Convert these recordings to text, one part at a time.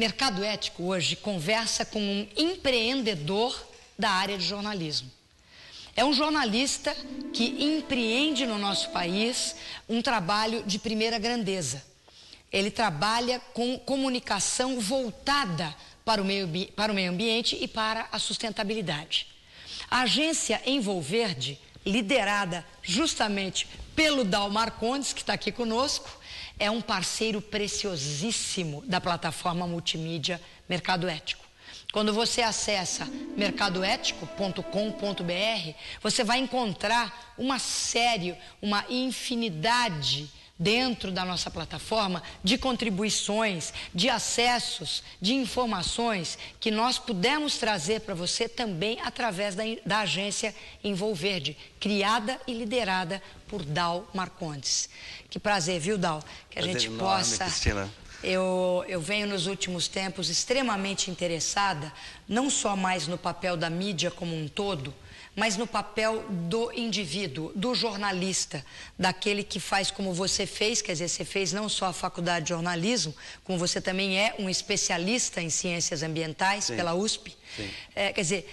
Mercado Ético hoje conversa com um empreendedor da área de jornalismo. É um jornalista que empreende no nosso país um trabalho de primeira grandeza. Ele trabalha com comunicação voltada para o meio ambiente e para a sustentabilidade. A agência Envolverde, liderada justamente pelo Dal Marcondes, que está aqui conosco, é um parceiro preciosíssimo da plataforma multimídia Mercado Ético. Quando você acessa mercadoético.com.br, você vai encontrar uma infinidade dentro da nossa plataforma de contribuições, de acessos, de informações que nós pudemos trazer para você também através da agência Envolverde, criada e liderada por Dal Marcondes. Que prazer, viu, Dal? Que a gente possa... Cristina. Eu venho nos últimos tempos extremamente interessada, não só mais no papel da mídia como um todo, mas no papel do indivíduo, do jornalista, daquele que faz como você fez, quer dizer, você fez não só a faculdade de jornalismo, como você também é um especialista em ciências ambientais pela USP. Quer dizer,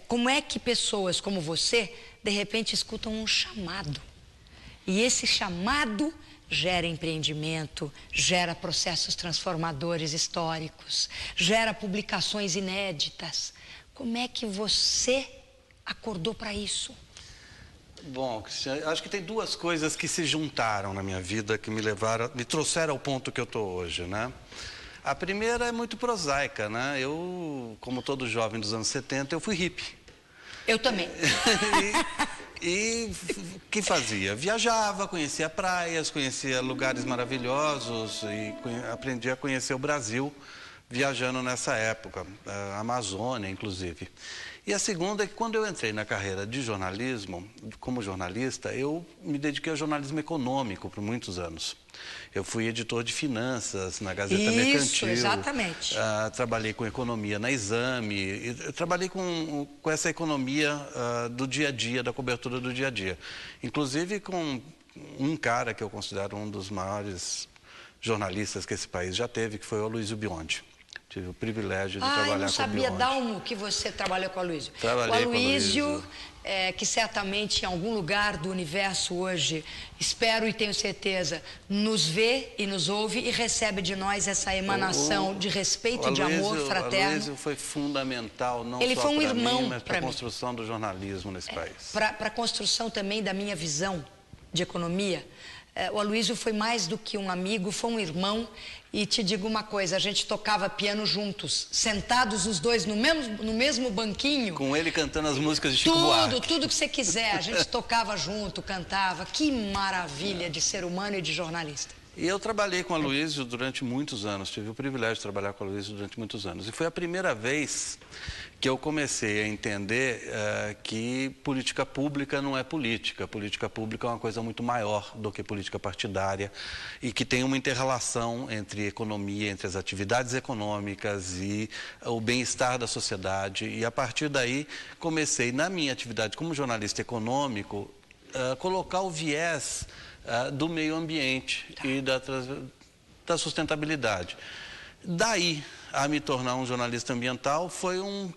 como é que pessoas como você, de repente, escutam um chamado? E esse chamado gera empreendimento, gera processos transformadores históricos, gera publicações inéditas. Como é que você acordou para isso? Bom, Cristiane, acho que tem duas coisas que se juntaram na minha vida, que me trouxeram ao ponto que eu estou hoje, né? A primeira é muito prosaica, né? Eu, como todo jovem dos anos 70, eu fui hippie. Eu também. E o que fazia? Viajava, conhecia praias, conhecia lugares maravilhosos e aprendi a conhecer o Brasil viajando nessa época, a Amazônia, inclusive. E a segunda é que quando eu entrei na carreira de jornalismo, como jornalista, eu me dediquei ao jornalismo econômico por muitos anos. Eu fui editor de finanças na Gazeta Mercantil. Isso, exatamente. Trabalhei com economia na Exame, trabalhei com essa economia do dia a dia, da cobertura do dia a dia. Inclusive com um cara que eu considero um dos maiores jornalistas que esse país já teve, que foi o Aloysio Biondi. Tive o privilégio de trabalhar com o Biondi. Eu não sabia, Dalmo, que você trabalhou com o Aloysio. Trabalhei com o Aloysio. Que certamente em algum lugar do universo hoje, espero e tenho certeza, nos vê e nos ouve e recebe de nós essa emanação de respeito e de amor fraterno. O Aloysio foi fundamental, não Ele só foi um para irmão mim, mas para a mim. construção do jornalismo nesse país. Para a construção também da minha visão de economia. O Aloysio foi mais do que um amigo, foi um irmão. E te digo uma coisa, a gente tocava piano juntos, sentados os dois no mesmo banquinho. Com ele cantando as músicas de Chico Buarque. Tudo que você quiser, a gente tocava junto, cantava. Que maravilha de ser humano e de jornalista. E eu trabalhei com o Aloysio durante muitos anos, tive o privilégio de trabalhar com o Aloysio durante muitos anos. E foi a primeira vez que eu comecei a entender que política pública não é política. Política pública é uma coisa muito maior do que política partidária e que tem uma inter-relação entre economia, entre as atividades econômicas e o bem-estar da sociedade. E a partir daí comecei, na minha atividade como jornalista econômico, colocar o viés do meio ambiente e da sustentabilidade. Daí a me tornar um jornalista ambiental foi um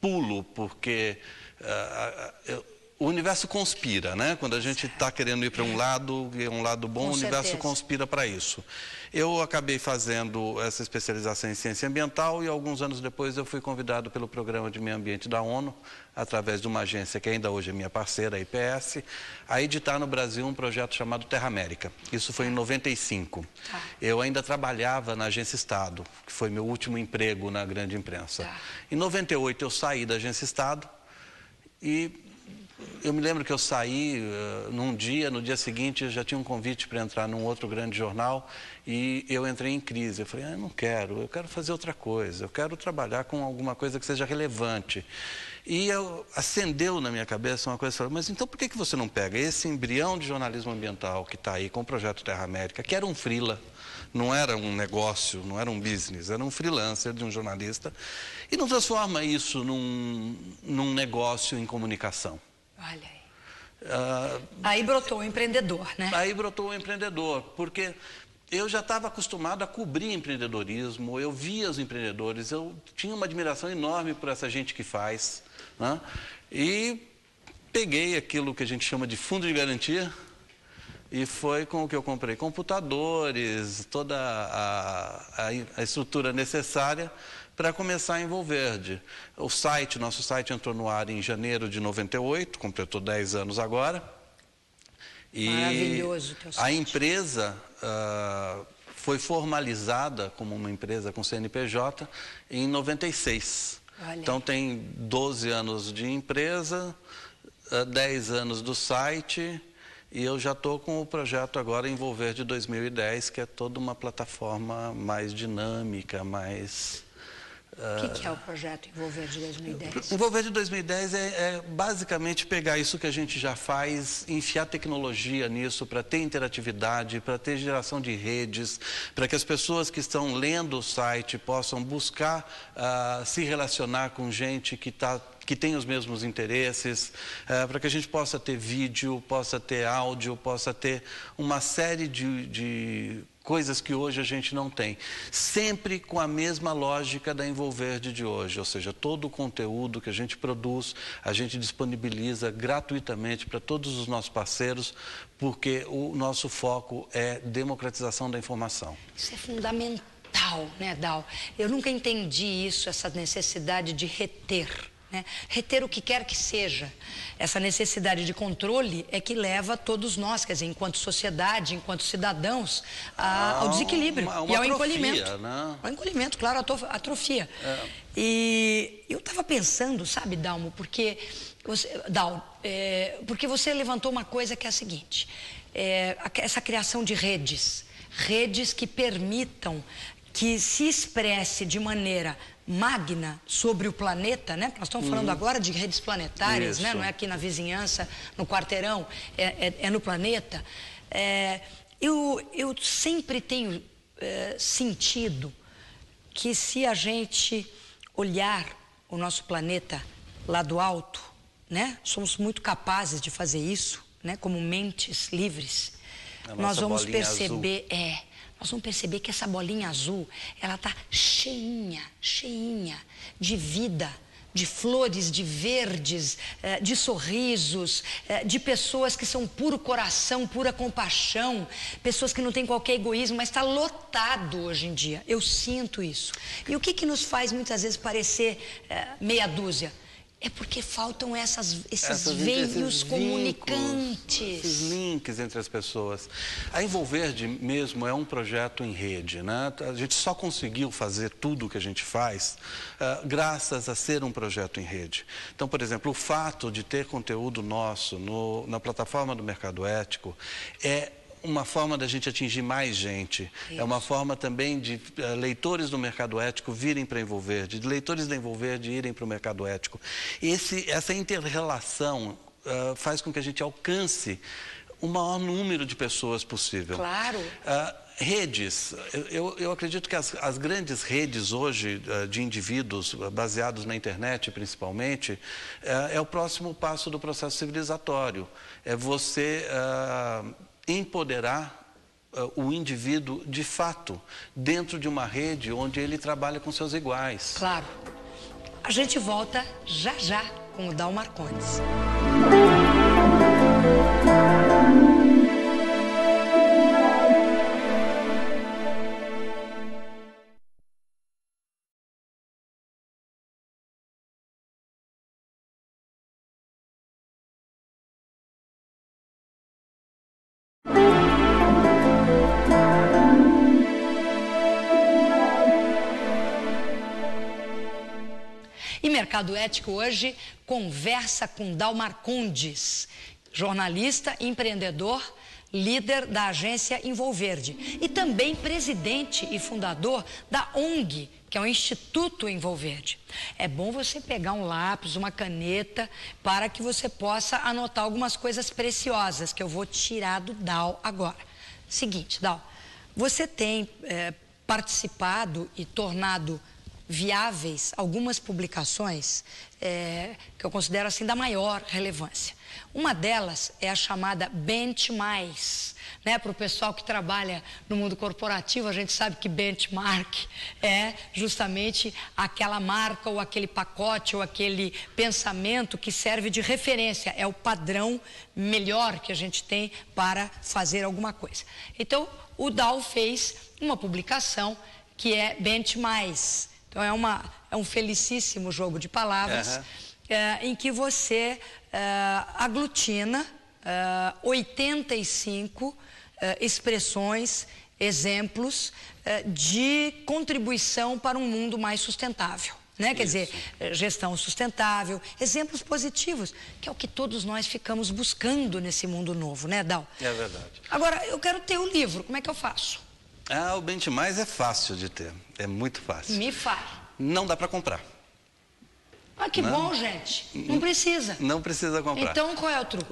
pulo, porque o universo conspira, né? Quando a gente está querendo ir para um lado, e é um lado bom, o universo conspira para isso. Eu acabei fazendo essa especialização em ciência ambiental e alguns anos depois eu fui convidado pelo Programa de Meio Ambiente da ONU, através de uma agência que ainda hoje é minha parceira, a IPS, a editar no Brasil um projeto chamado Terra América. Isso foi em 95. Eu ainda trabalhava na Agência Estado, que foi meu último emprego na grande imprensa. Em 98 eu saí da Agência Estado e eu me lembro que eu saí num dia, no dia seguinte eu já tinha um convite para entrar num outro grande jornal e eu entrei em crise. Eu falei, eu não quero, eu quero fazer outra coisa, eu quero trabalhar com alguma coisa que seja relevante. E acendeu na minha cabeça uma coisa, falei, mas então por que você não pega esse embrião de jornalismo ambiental que está aí com o Projeto Terra América, que era um freela, não era um negócio, não era um business, era um freelancer de um jornalista, e não transforma isso num negócio em comunicação? Olha aí. Aí brotou o empreendedor, né? Aí brotou o empreendedor, porque eu já estava acostumado a cobrir empreendedorismo, eu via os empreendedores, eu tinha uma admiração enorme por essa gente que faz, né? E peguei aquilo que a gente chama de fundo de garantia e foi com o que eu comprei computadores, toda a estrutura necessária para começar a Envolverde. Nosso site entrou no ar em janeiro de 98, completou 10 anos agora. E maravilhoso teu site. A empresa foi formalizada como uma empresa com CNPJ em 96. Olha. Então tem 12 anos de empresa, 10 anos do site, e eu já estou com o projeto agora Envolverde 2010, que é toda uma plataforma mais dinâmica, mais... O que é o projeto Envolverde 2010? Envolverde 2010 é basicamente pegar isso que a gente já faz, enfiar tecnologia nisso para ter interatividade, para ter geração de redes, para que as pessoas que estão lendo o site possam buscar se relacionar com gente que tem os mesmos interesses, para que a gente possa ter vídeo, possa ter áudio, possa ter uma série de coisas que hoje a gente não tem. Sempre com a mesma lógica da Envolverde de hoje, ou seja, todo o conteúdo que a gente produz, a gente disponibiliza gratuitamente para todos os nossos parceiros, porque o nosso foco é democratização da informação. Isso é fundamental, né, Dal? Eu nunca entendi isso, essa necessidade de reter. Né? Reter o que quer que seja. Essa necessidade de controle é que leva todos nós, quer dizer, enquanto sociedade, enquanto cidadãos, ao desequilíbrio e ao encolhimento. Né? Ao encolhimento, claro, atrofia. E eu estava pensando, sabe, Dalmo, porque você levantou uma coisa que é a seguinte, essa criação de redes que permitam que se expresse de maneira magna sobre o planeta, né? Nós estamos falando agora de redes planetárias, né? Não é aqui na vizinhança, no quarteirão, é no planeta. Eu sempre tenho sentido que se a gente olhar o nosso planeta lá do alto, né? Somos muito capazes de fazer isso, né? Como mentes livres. Nós vamos perceber, nós vamos perceber que essa bolinha azul, ela está cheinha de vida, de flores, de verdes, de sorrisos, de pessoas que são puro coração, pura compaixão, pessoas que não têm qualquer egoísmo, mas está lotado hoje em dia. Eu sinto isso. E o que nos faz muitas vezes parecer meia dúzia? É porque faltam esses veios comunicantes. Esses links entre as pessoas. A Envolverde mesmo é um projeto em rede, né? A gente só conseguiu fazer tudo o que a gente faz graças a ser um projeto em rede. Então, por exemplo, o fato de ter conteúdo nosso na plataforma do Mercado Ético é uma forma da gente atingir mais gente. Isso. É uma forma também de leitores do Mercado Ético virem para a Envolverde, de leitores da Envolverde irem para o Mercado Ético. Essa inter-relação faz com que a gente alcance o maior número de pessoas possível. Claro. Redes. Eu acredito que as grandes redes hoje de indivíduos, baseados na internet principalmente, é o próximo passo do processo civilizatório. É você empoderar o indivíduo de fato dentro de uma rede onde ele trabalha com seus iguais. Claro. A gente volta já com o Dal Marcondes. E Mercado Ético hoje conversa com Dal Marcondes, jornalista, empreendedor, líder da agência Envolverde e também presidente e fundador da ONG, que é o Instituto Envolverde. É bom você pegar um lápis, uma caneta, para que você possa anotar algumas coisas preciosas que eu vou tirar do Dal agora. Seguinte, Dal, você tem participado e tornado viáveis algumas publicações que eu considero assim da maior relevância. Uma delas é a chamada Benchmais, né? Para o pessoal que trabalha no mundo corporativo, a gente sabe que benchmark é justamente aquela marca ou aquele pacote ou aquele pensamento que serve de referência, é o padrão melhor que a gente tem para fazer alguma coisa. Então, o Dow fez uma publicação que é Benchmais. Então, é um felicíssimo jogo de palavras, em que você aglutina 85 expressões, exemplos de contribuição para um mundo mais sustentável. Né? Quer dizer, gestão sustentável, exemplos positivos, que é o que todos nós ficamos buscando nesse mundo novo, né, Dal? É verdade. Agora, eu quero ter o livro, como é que eu faço? O Benchmais é fácil de ter, é muito fácil. Me fale. Não dá para comprar. Que bom, gente. Não precisa. Não precisa comprar. Então, qual é o truque?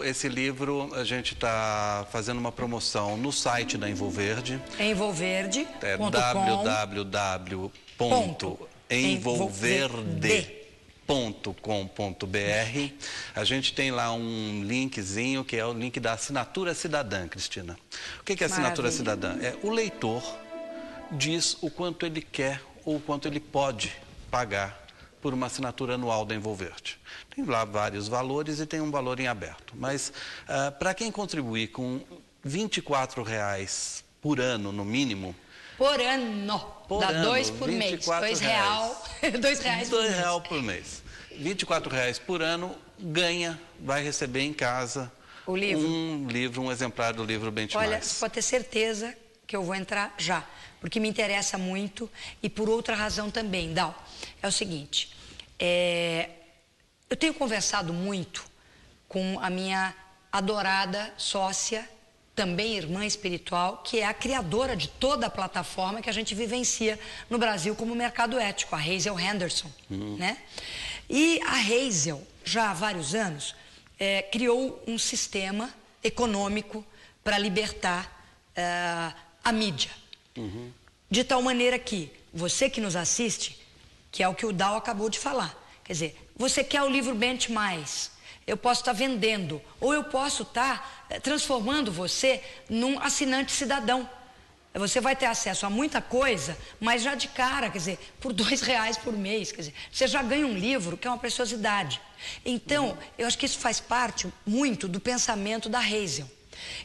Esse livro, a gente está fazendo uma promoção no site da Envolverde. Envolverde. É www.envolverde.com.br. A gente tem lá um linkzinho, que é o link da assinatura cidadã, Cristina. O que é assinatura cidadã? O leitor diz o quanto ele quer ou o quanto ele pode pagar por uma assinatura anual da Envolverde. Tem lá vários valores e tem um valor em aberto. Mas para quem contribuir com R$ 24,00 por ano, no mínimo... Por ano. Dá 2 por mês. R$2 por mês. R$ 24,00 por ano, vai receber em casa o livro. um exemplar do livro Benchmais. Olha, você pode ter certeza que eu vou entrar já, porque me interessa muito e por outra razão também, Dal. É o seguinte, eu tenho conversado muito com a minha adorada sócia, também irmã espiritual, que é a criadora de toda a plataforma que a gente vivencia no Brasil como mercado ético, a Hazel Henderson, né? E a Hazel, já há vários anos, criou um sistema econômico para libertar a mídia. De tal maneira que você que nos assiste, que é o que o Dow acabou de falar, quer dizer, você quer o livro Benchmais, eu posso estar vendendo, ou eu posso estar transformando você num assinante cidadão. Você vai ter acesso a muita coisa, mas já de cara, quer dizer, por R$2 por mês, quer dizer, você já ganha um livro que é uma preciosidade. Então, eu acho que isso faz parte muito do pensamento da Hazel.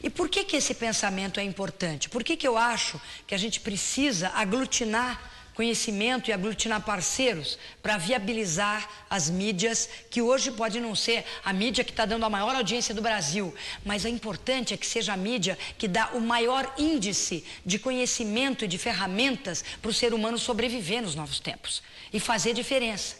E por que esse pensamento é importante? Por que eu acho que a gente precisa aglutinar conhecimento e aglutinar parceiros para viabilizar as mídias, que hoje pode não ser a mídia que está dando a maior audiência do Brasil, mas o importante é que seja a mídia que dá o maior índice de conhecimento e de ferramentas para o ser humano sobreviver nos novos tempos e fazer diferença.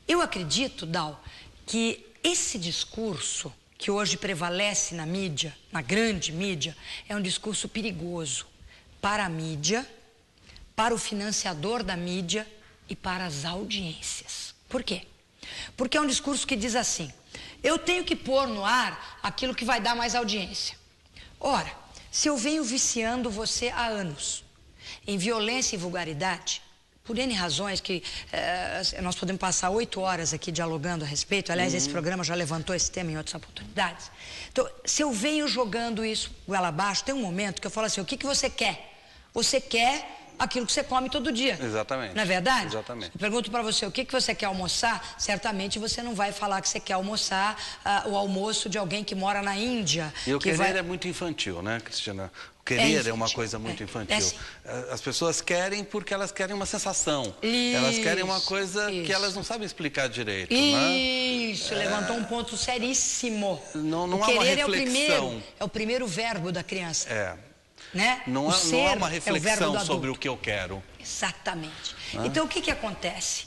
Eu acredito, Dal, que esse discurso que hoje prevalece na mídia, na grande mídia, é um discurso perigoso para a mídia, para o financiador da mídia e para as audiências. Por quê? Porque é um discurso que diz assim, eu tenho que pôr no ar aquilo que vai dar mais audiência. Ora, se eu venho viciando você há anos em violência e vulgaridade, por N razões que nós podemos passar 8 horas aqui dialogando a respeito, aliás, esse programa já levantou esse tema em outras oportunidades. Então, se eu venho jogando isso goela abaixo, tem um momento que eu falo assim, o que você quer? Você quer aquilo que você come todo dia. Exatamente. Não é verdade? Exatamente. Eu pergunto para você, o que você quer almoçar? Certamente você não vai falar que você quer almoçar o almoço de alguém que mora na Índia. E o querer é muito infantil, né, Cristina? O querer é uma coisa muito infantil. Assim. As pessoas querem porque elas querem uma sensação. Isso, elas querem uma coisa que elas não sabem explicar direito. Isso, levantou um ponto seríssimo. Não há uma reflexão. É o primeiro verbo da criança. Né? Não há uma reflexão sobre o que eu quero. Exatamente. Então, o que acontece?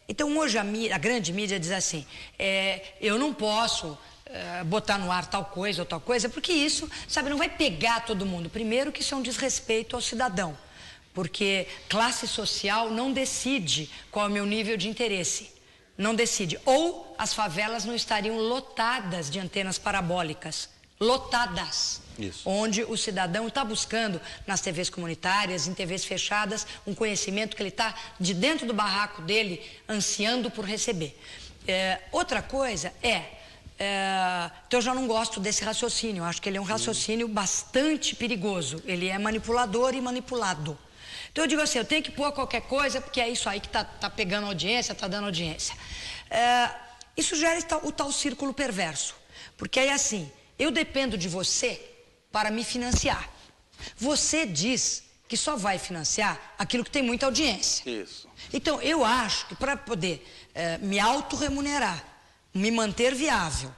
Então, hoje a grande mídia diz assim, eu não posso botar no ar tal coisa ou tal coisa, porque isso, sabe, não vai pegar todo mundo. Primeiro que isso é um desrespeito ao cidadão, porque classe social não decide qual é o meu nível de interesse. Não decide. Ou as favelas não estariam lotadas de antenas parabólicas. lotadas. Isso. Onde o cidadão está buscando nas TVs comunitárias, em TVs fechadas, um conhecimento que ele está de dentro do barraco dele, ansiando por receber. Outra coisa então eu já não gosto desse raciocínio, eu acho que ele é um raciocínio bastante perigoso, ele é manipulador e manipulado. Então eu digo assim, eu tenho que pôr qualquer coisa, porque é isso aí que está pegando audiência, está dando audiência. Isso gera o tal círculo perverso, porque aí assim, eu dependo de você para me financiar. Você diz que só vai financiar aquilo que tem muita audiência. Isso. Então, eu acho que para poder me autorremunerar, me manter viável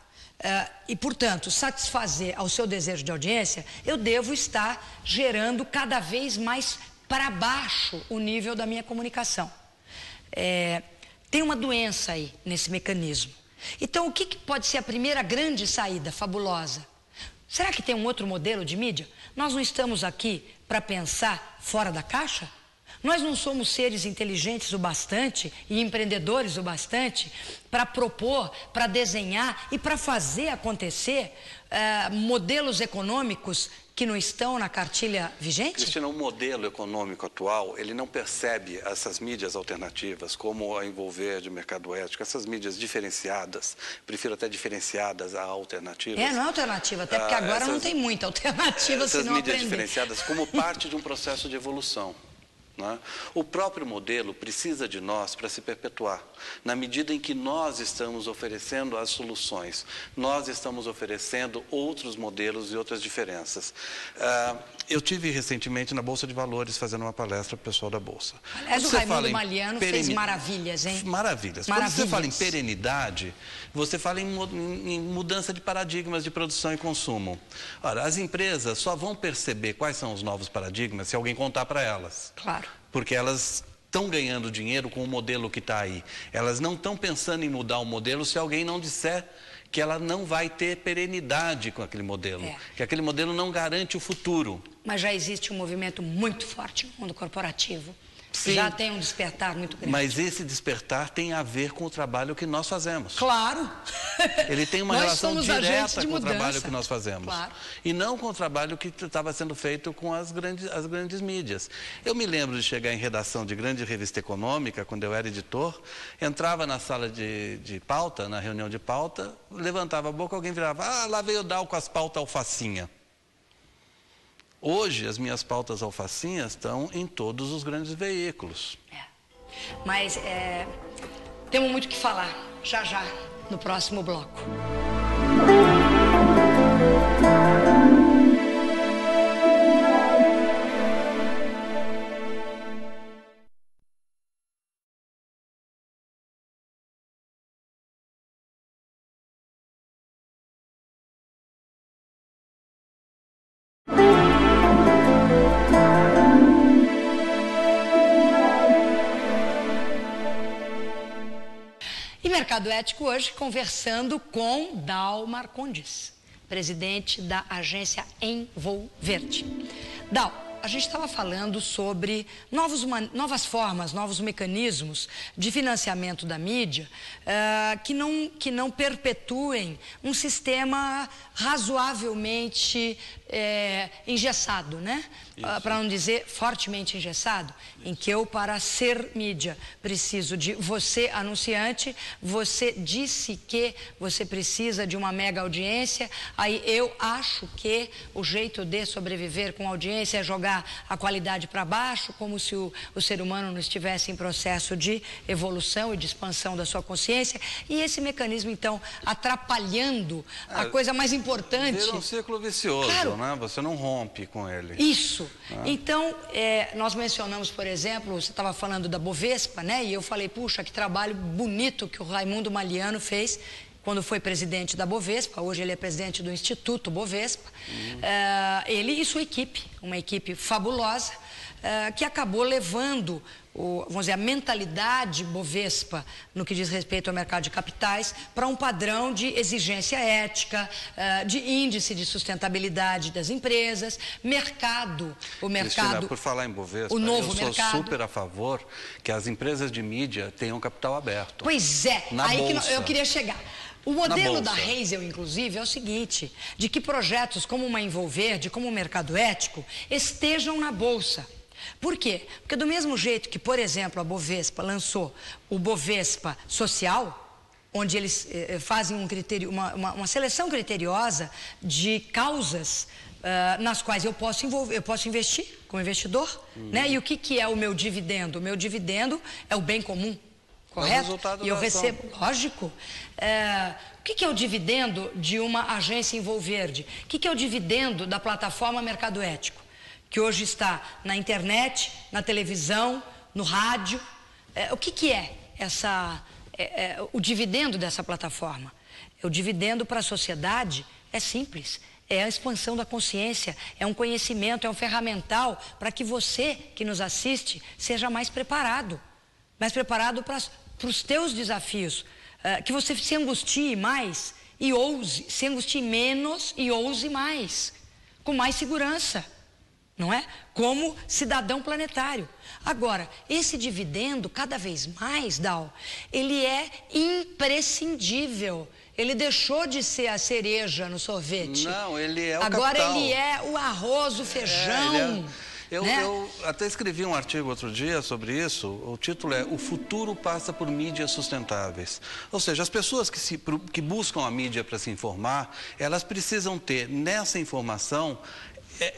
e, portanto, satisfazer ao seu desejo de audiência, eu devo estar gerando cada vez mais para baixo o nível da minha comunicação. Tem uma doença aí nesse mecanismo. Então, o que pode ser a primeira grande saída fabulosa? Será que tem um outro modelo de mídia? Nós não estamos aqui para pensar fora da caixa? Nós não somos seres inteligentes o bastante e empreendedores o bastante para propor, para desenhar e para fazer acontecer modelos econômicos que não estão na cartilha vigente? Cristina, o modelo econômico atual, ele não percebe essas mídias alternativas, como a Envolver de Mercado Ético, essas mídias diferenciadas, prefiro até diferenciadas a alternativas. Não é alternativa, até porque agora não tem muita alternativa se não aprender. Essas mídias diferenciadas como parte de um processo de evolução. O próprio modelo precisa de nós para se perpetuar, na medida em que nós estamos oferecendo as soluções, nós estamos oferecendo outros modelos e outras diferenças. Eu tive recentemente na Bolsa de Valores fazendo uma palestra para o pessoal da Bolsa. Aliás, o Raimundo Maliano fez maravilhas, hein? Maravilhas. Quando você fala em perenidade, você fala em mudança de paradigmas de produção e consumo. Ora, as empresas só vão perceber quais são os novos paradigmas se alguém contar para elas. Claro. Porque elas estão ganhando dinheiro com o modelo que está aí. Elas não estão pensando em mudar o modelo se alguém não disser que ela não vai ter perenidade com aquele modelo, que aquele modelo não garante o futuro. Mas já existe um movimento muito forte no mundo corporativo. Sim, já tem um despertar muito grande. Mas esse despertar tem a ver com o trabalho que nós fazemos. Claro. Ele tem uma relação direta com o trabalho que nós fazemos. Claro. E não com o trabalho que estava sendo feito com as grandes mídias. Eu me lembro de chegar em redação de grande revista econômica, quando eu era editor, entrava na sala de pauta, na reunião de pauta, levantava a boca, alguém virava, lá veio o Dal com as pautas alfacinha. Hoje, as minhas pautas alfacinhas estão em todos os grandes veículos. Mas temos muito o que falar, já, no próximo bloco. Mercado Ético hoje conversando com Dal Marcondes, presidente da agência Envolverde. Dal, a gente estava falando sobre novas formas, novos mecanismos de financiamento da mídia que não perpetuem um sistema razoavelmente engessado, né? Para não dizer fortemente engessado, em que eu, para ser mídia, preciso de você, anunciante, você disse que você precisa de uma mega audiência, aí eu acho que o jeito de sobreviver com audiência é jogar a qualidade para baixo, como se o ser humano não estivesse em processo de evolução e de expansão da sua consciência, e esse mecanismo, então, atrapalhando a coisa mais importante. Vira um círculo vicioso, claro, né? Você não rompe com ele. Isso. Então, nós mencionamos, por exemplo, você estava falando da Bovespa, né? E eu falei, puxa, que trabalho bonito que o Raimundo Maliano fez quando foi presidente da Bovespa. Hoje ele é presidente do Instituto Bovespa. Ele e sua equipe, uma equipe fabulosa, que acabou levando vamos dizer, a mentalidade Bovespa no que diz respeito ao mercado de capitais para um padrão de exigência ética, de índice de sustentabilidade das empresas, o mercado... Cristina, por falar em Bovespa, eu sou super a favor que as empresas de mídia tenham capital aberto. Pois é, aí que eu queria chegar. O modelo da Heysel, inclusive, é o seguinte, de que projetos como uma Envolverde, como o Mercado Ético, estejam na Bolsa. Por quê? Porque do mesmo jeito que, por exemplo, a Bovespa lançou o Bovespa Social, onde eles fazem uma seleção criteriosa de causas nas quais eu posso investir como investidor, né? E o que é o meu dividendo? O meu dividendo é o bem comum. Correto? E eu recebo, lógico. O que é o dividendo de uma agência Envolverde? O que é o dividendo da plataforma Mercado Ético? Que hoje está na internet, na televisão, no rádio. O que é o dividendo dessa plataforma? O dividendo para a sociedade é simples. É a expansão da consciência, é um conhecimento, é um ferramental para que você que nos assiste seja mais preparado para os teus desafios, que você se angustie mais e ouse, se angustie menos e ouse mais, com mais segurança, não é? Como cidadão planetário. Agora, esse dividendo, cada vez mais, Dal, ele é imprescindível. Ele deixou de ser a cereja no sorvete. Não, ele é o Agora capital. Ele é o arroz, o feijão. Eu até escrevi um artigo outro dia sobre isso. O título é "O futuro passa por mídias sustentáveis". Ou seja, as pessoas que buscam a mídia para se informar, elas precisam ter nessa informação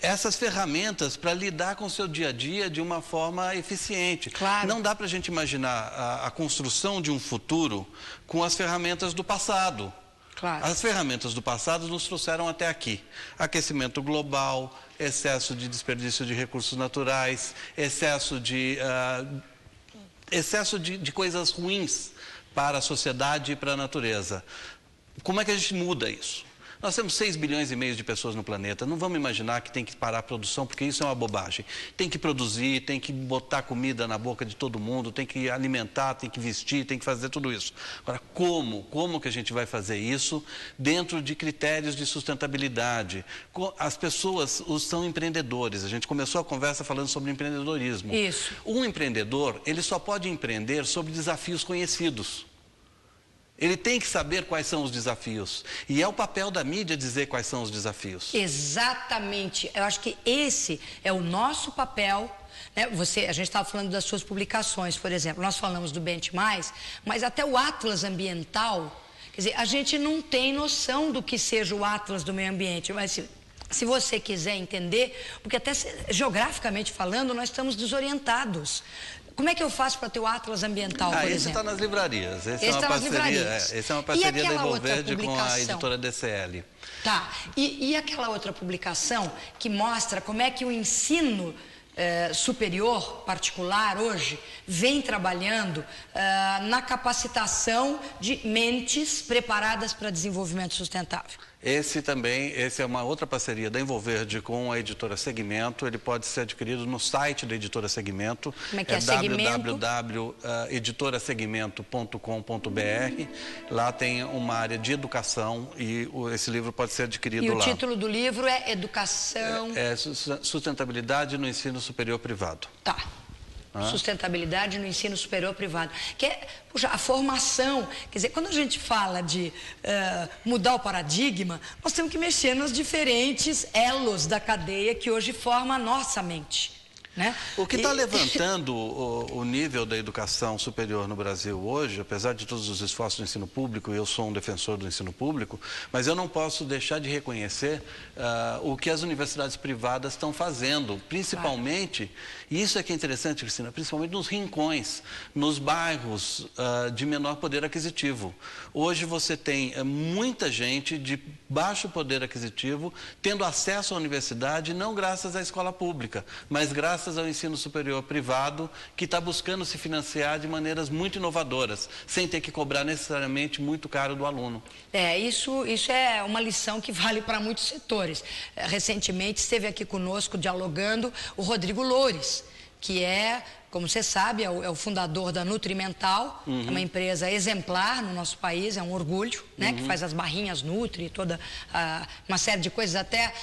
essas ferramentas para lidar com o seu dia a dia de uma forma eficiente. Claro. Não dá para a gente imaginar a construção de um futuro com as ferramentas do passado. Claro. As ferramentas do passado nos trouxeram até aqui. Aquecimento global, excesso de desperdício de recursos naturais, excesso de coisas ruins para a sociedade e para a natureza. Como é que a gente muda isso? Nós temos 6,5 bilhões de pessoas no planeta. Não vamos imaginar que tem que parar a produção, porque isso é uma bobagem. Tem que produzir, tem que botar comida na boca de todo mundo, tem que alimentar, tem que vestir, tem que fazer tudo isso. Agora, como que a gente vai fazer isso dentro de critérios de sustentabilidade? As pessoas são empreendedores. A gente começou a conversa falando sobre empreendedorismo. Isso. Um empreendedor, ele só pode empreender sobre desafios conhecidos. Ele tem que saber quais são os desafios. E é o papel da mídia dizer quais são os desafios. Exatamente. Eu acho que esse é o nosso papel. Né? A gente estava falando das suas publicações, por exemplo. Nós falamos do Bem Mais, mas até o Atlas Ambiental. Quer dizer, a gente não tem noção do que seja o Atlas do Meio Ambiente. Mas se você quiser entender, porque até geograficamente falando, nós estamos desorientados. Como é que eu faço para ter o Atlas Ambiental, por exemplo? Esse está nas livrarias. Esse é uma parceria da Envolverde com a editora DCL. Tá. E aquela outra publicação que mostra como é que o ensino superior particular hoje vem trabalhando na capacitação de mentes preparadas para desenvolvimento sustentável? Esse é uma outra parceria da Envolverde com a editora Segmento. Ele pode ser adquirido no site da editora Segmento. Como é que é Segmento? www.editorasegmento.com.br. Lá tem uma área de educação e esse livro pode ser adquirido lá. E o título do livro é Educação... Sustentabilidade no ensino superior privado. Tá. Sustentabilidade no ensino superior privado. Que é, puxa, a formação. Quer dizer, quando a gente fala de mudar o paradigma, nós temos que mexer nos diferentes elos da cadeia que hoje formam a nossa mente. Né? O que está levantando o nível da educação superior no Brasil hoje, apesar de todos os esforços do ensino público, eu sou um defensor do ensino público, mas eu não posso deixar de reconhecer o que as universidades privadas estão fazendo, principalmente, e isso é que é interessante, Cristina, principalmente nos rincões, nos bairros de menor poder aquisitivo. Hoje você tem muita gente de baixo poder aquisitivo tendo acesso à universidade, não graças à escola pública, mas graças ao ensino superior privado, que está buscando se financiar de maneiras muito inovadoras, sem ter que cobrar necessariamente muito caro do aluno. Isso é uma lição que vale para muitos setores. Recentemente esteve aqui conosco dialogando o Rodrigo Loures, que é, como você sabe, é o fundador da Nutrimental, é uma empresa exemplar no nosso país, é um orgulho, né, que faz as barrinhas Nutri, toda uma série de coisas, até